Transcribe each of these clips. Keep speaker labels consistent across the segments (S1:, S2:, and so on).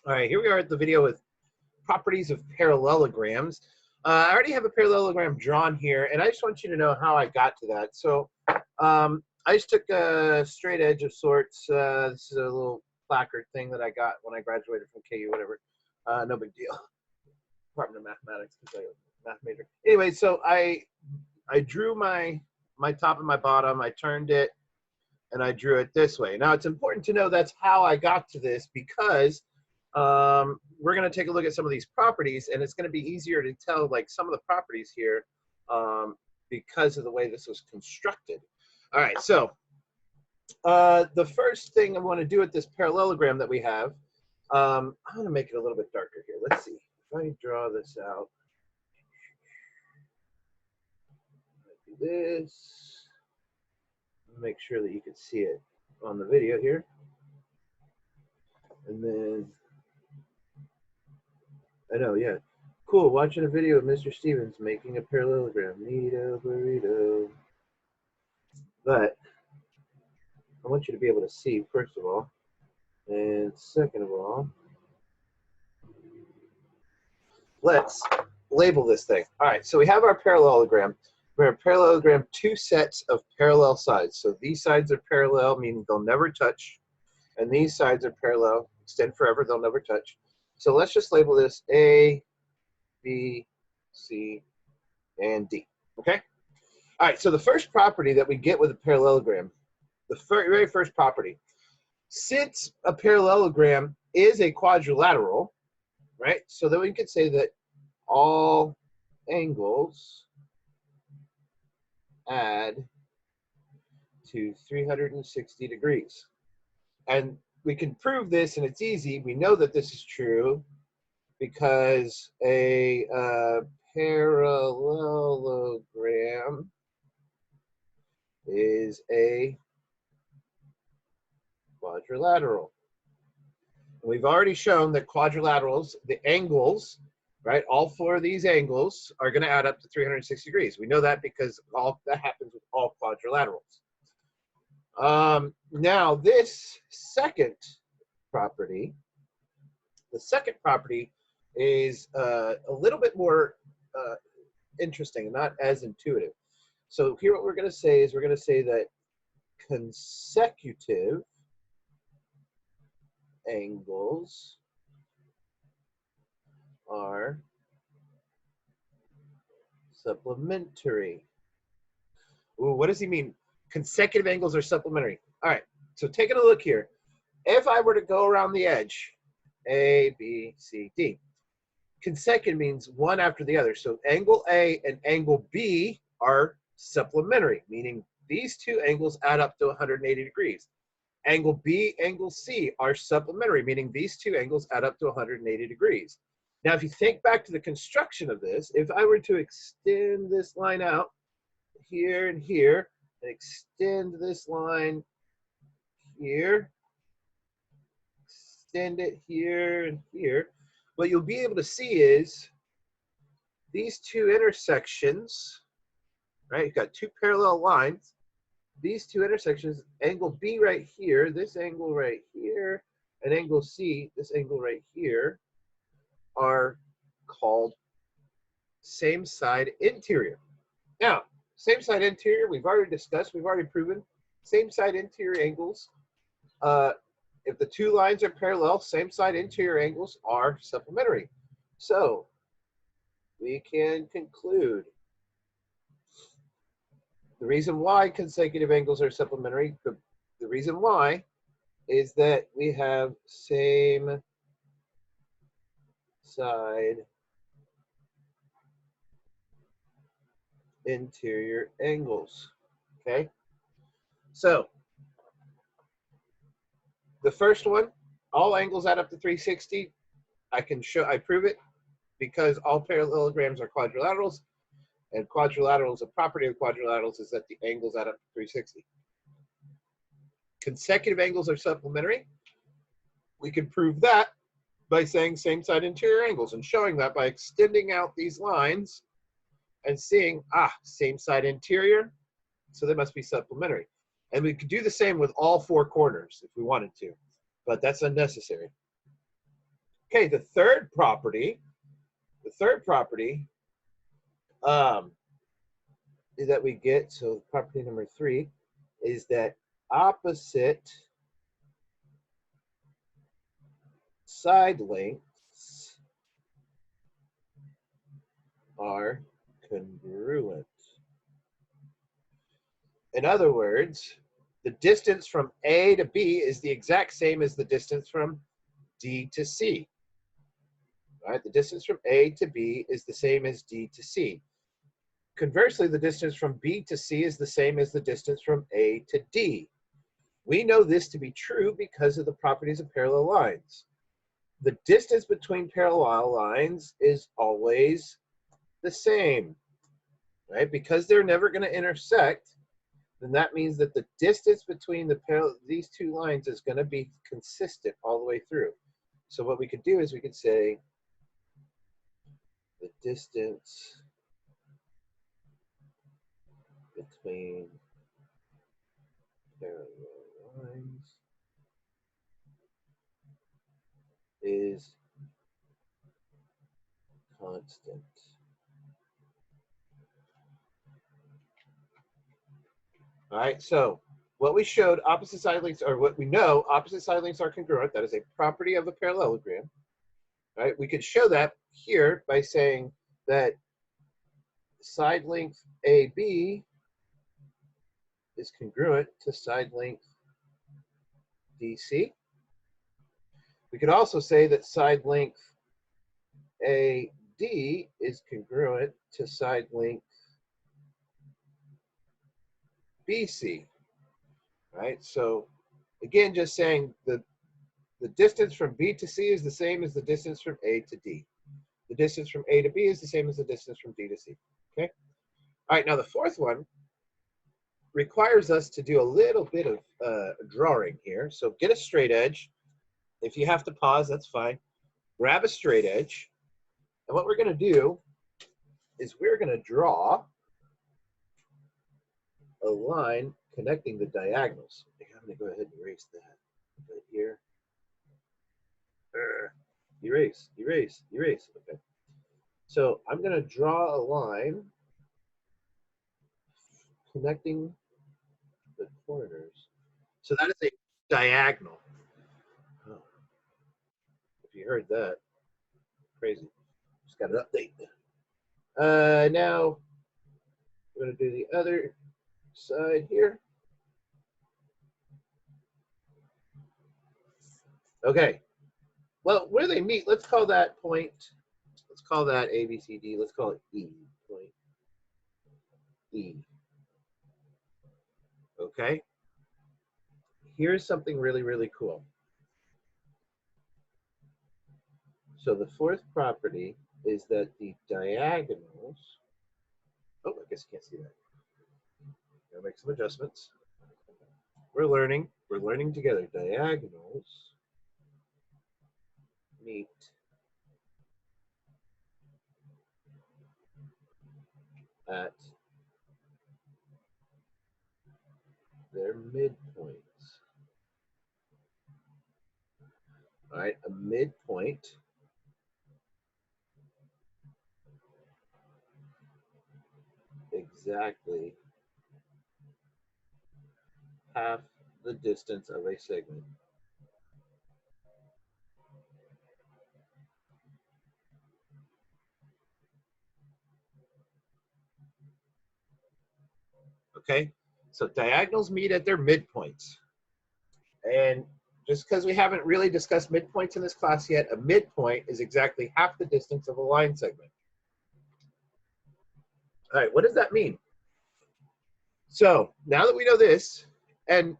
S1: All right, here we are at the video with properties of parallelograms. I already have a parallelogram drawn here, and I just want you to know how I got to that. So I just took a straight edge of sorts. This is a little placard thing that I got when I graduated from KU, whatever. No big deal. Department of Mathematics, because I'm a math major. Anyway, so I drew my top and my bottom. I turned it, and I drew it this way. Now, it's important to know that's how I got to this, because we're going to take a look at some of these properties, and it's going to be easier to tell like some of the properties here because of the way this was constructed. All right, so the first thing I want to do with this parallelogram that we have, I'm going to make it a little bit darker here. Let's see if I draw this out. Do this. Make sure that you can see it on the video here, and then. I know, yeah. Cool, watching a video of Mr. Stevens making a parallelogram. Neato burrito. But I want you to be able to see, first of all. And second of all, let's label this thing. All right, so we have our parallelogram. We have a parallelogram, two sets of parallel sides. So these sides are parallel, meaning they'll never touch. And these sides are parallel, extend forever, they'll never touch. So let's just label this A, B, C, and D, okay? All right, so the first property that we get with a parallelogram, the very first property, since a parallelogram is a quadrilateral, right? So then we could say that all angles add to 360 degrees. And we can prove this, and it's easy. We know that this is true because a parallelogram is a quadrilateral. And we've already shown that quadrilaterals, the angles, right, all four of these angles are going to add up to 360 degrees. We know that because all that happens with all quadrilaterals. Now, this second property, the second property is a little bit more interesting, not as intuitive. So here what we're going to say is we're going to say that consecutive angles are supplementary. Ooh, what does he mean? Consecutive angles are supplementary. All right, so taking a look here. If I were to go around the edge, A, B, C, D, consecutive means one after the other. So angle A and angle B are supplementary, meaning these two angles add up to 180 degrees. Angle B, angle C are supplementary, meaning these two angles add up to 180 degrees. Now, if you think back to the construction of this, if I were to extend this line out here and here, and extend this line here, extend it here and here, what you'll be able to see is these two intersections, right? You've got two parallel lines. These two intersections, angle B right here, this angle right here, and angle C, this angle right here, are called same side interior. Now, same side interior, we've already discussed, we've already proven, same side interior angles. If the two lines are parallel, same side interior angles are supplementary. So we can conclude the reason why consecutive angles are supplementary, the reason why is that we have same side interior angles, okay? So the first one, all angles add up to 360. I prove it because all parallelograms are quadrilaterals, and quadrilaterals, a property of quadrilaterals is that the angles add up to 360. Consecutive angles are supplementary. We can prove that by saying same side interior angles and showing that by extending out these lines and seeing, same side interior, so they must be supplementary. And we could do the same with all four corners if we wanted to, but that's unnecessary. Okay, the third property um, that we get, so property number 3, is that opposite side lengths are congruent. In other words, the distance from A to B is the exact same as the distance from D to C. Right? The distance from A to B is the same as D to C. Conversely, the distance from B to C is the same as the distance from A to D. We know this to be true because of the properties of parallel lines. The distance between parallel lines is always the same, right? Because they're never going to intersect, then that means that the distance between these two lines is going to be consistent all the way through. So what we could do is we could say the distance between parallel lines is constant. All right, so what we showed, opposite side lengths, or what we know, opposite side lengths are congruent. That is a property of a parallelogram. All right, we could show that here by saying that side length AB is congruent to side length DC. We could also say that side length AD is congruent to side length BC. Right? So again, just saying the distance from B to C is the same as the distance from A to D. The distance from A to B is the same as the distance from D to C. Okay? All right, now the fourth one requires us to do a little bit of drawing here. So get a straight edge. If you have to pause, that's fine. Grab a straight edge. And what we're going to do is we're going to draw a line connecting the diagonals. I'm going to go ahead and erase that right here. Erase, erase, erase. Okay. So I'm going to draw a line connecting the corners. So that is a diagonal. Oh, if you heard that, crazy. Just got an update. Now we're going to do the other side here. Okay. Well, where they meet, let's call that point. Let's call that A, B, C, D. Let's call it E. Point E. Okay. Here's something really, really cool. So the fourth property is that the diagonals, oh, I guess you can't see that. Gotta make some adjustments. We're learning together. Diagonals meet at their midpoints. All right, a midpoint exactly half the distance of a segment. Okay, so diagonals meet at their midpoints. And just because we haven't really discussed midpoints in this class yet, a midpoint is exactly half the distance of a line segment. All right, what does that mean? So now that we know this, and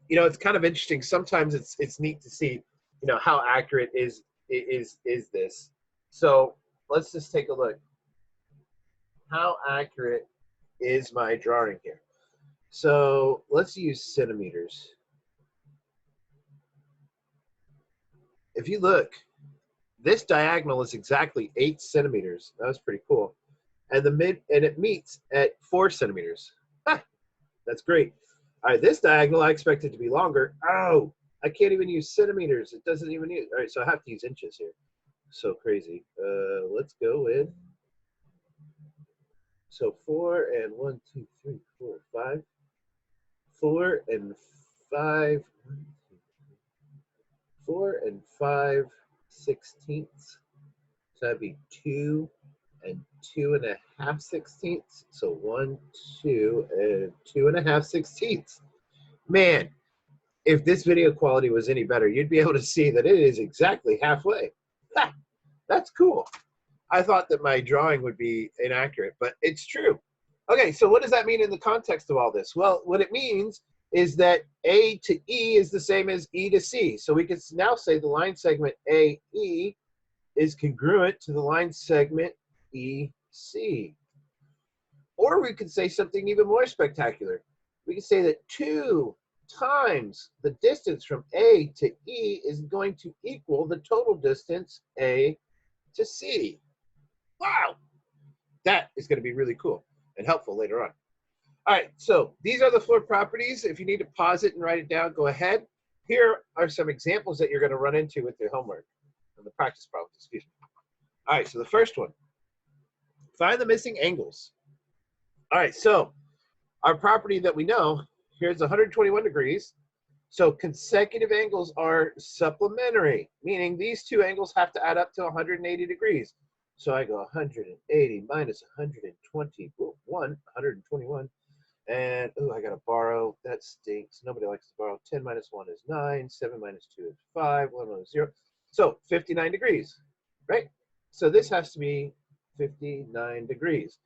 S1: you know, it's kind of interesting. Sometimes it's neat to see, you know, how accurate is this. So let's just take a look. How accurate is my drawing here? So let's use centimeters. If you look, this diagonal is exactly 8 centimeters. That was pretty cool. And it meets at 4 centimeters. Ha, that's great. All right, this diagonal I expect it to be longer. Oh, I can't even use centimeters. It doesn't even use. All right, so I have to use inches here. So crazy. Let's go with. So 4 and 1, 2, 3, 4, 5. 4 and 5. 4 and 5 sixteenths. So that'd be 2 and 2.5 sixteenths. So 1, 2, and 2.5 sixteenths. Man, if this video quality was any better, you'd be able to see that it is exactly halfway. Ha, that's cool. I thought that my drawing would be inaccurate, but it's true. Okay, so what does that mean in the context of all this? Well, what it means is that A to E is the same as E to C. So we can now say the line segment AE is congruent to the line segment EC. Or we could say something even more spectacular. We could say that 2 times the distance from A to E is going to equal the total distance A to C. Wow, that is going to be really cool and helpful later on. All right, so these are the 4 properties. If you need to pause it and write it down, go ahead. Here are some examples that you're going to run into with your homework and the practice problems, excuse me. All right, so the first one, find the missing angles. All right, so our property that we know, here's 121 degrees. So consecutive angles are supplementary, meaning these 2 angles have to add up to 180 degrees. So I go 180 minus 121, 121. And, oh, I got to borrow. That stinks. Nobody likes to borrow. 10 minus 1 is 9. 7 minus 2 is 5. 1 minus 0. So 59 degrees, right? So this has to be 59 degrees.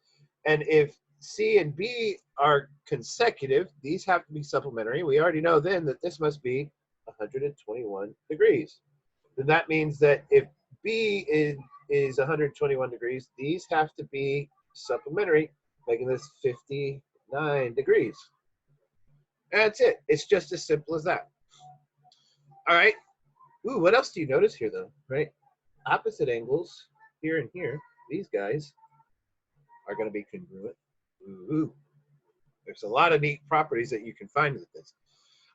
S1: And if C and B are consecutive, these have to be supplementary. We already know then that this must be 121 degrees. Then that means that if B is 121 degrees, these have to be supplementary, making this 59 degrees. And that's it. It's just as simple as that. All right. Ooh, what else do you notice here, though, right? Opposite angles here and here, these guys are going to be congruent. Ooh, there's a lot of neat properties that you can find with this.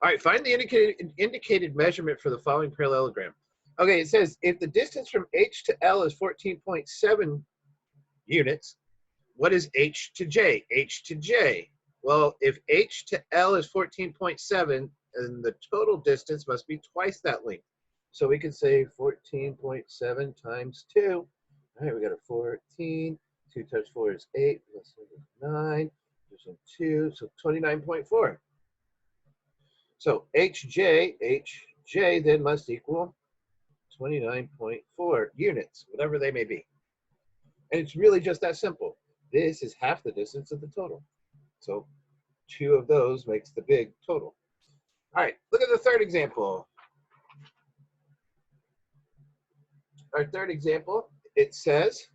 S1: All right, find the indicated measurement for the following parallelogram. Okay, it says if the distance from H to L is 14.7 units, what is H to J? H to J. Well, if H to L is 14.7, then the total distance must be twice that length. So we can say 14.7 times 2. All right, we got a 14. 2 times 4 is 8, plus 9, there's a 2, so 29.4. So HJ then must equal 29.4 units, whatever they may be. And it's really just that simple. This is half the distance of the total. So 2 of those makes the big total. All right, look at the third example. Our third example, it says,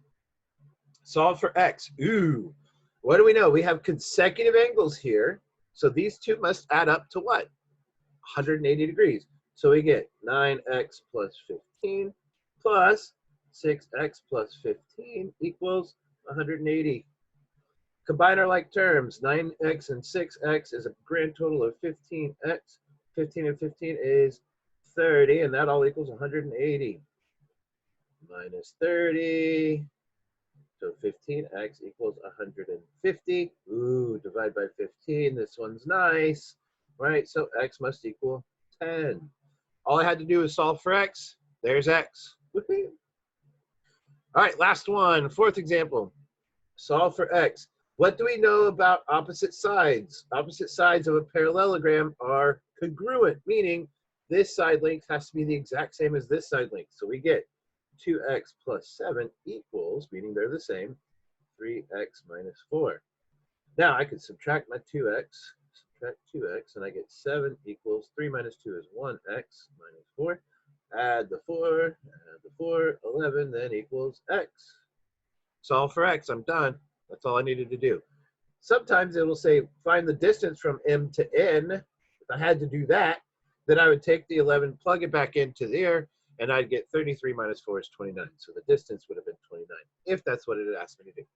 S1: solve for x. Ooh, what do we know? We have consecutive angles here. So these 2 must add up to what? 180 degrees. So we get 9x plus 15 plus 6x plus 15 equals 180. Combine our like terms. 9x and 6x is a grand total of 15x. 15 and 15 is 30, and that all equals 180. Minus 30. So 15x equals 150. Ooh, divide by 15. This one's nice, right? So x must equal 10. All I had to do is solve for x. There's x. Woohoo. All right, last one, fourth example. Solve for x. What do we know about opposite sides? Opposite sides of a parallelogram are congruent, meaning this side length has to be the exact same as this side length. So we get 2x plus 7 equals, meaning they're the same, 3x minus 4. Now I can subtract my 2x, subtract 2x, and I get 7 equals 3 minus 2 is 1x minus 4. Add the 4, add the 4, 11, then equals x. Solve for x, I'm done. That's all I needed to do. Sometimes it will say, find the distance from M to N. If I had to do that, then I would take the 11, plug it back into there, and I'd get 33 minus 4 is 29. So the distance would have been 29, if that's what it asked me to do.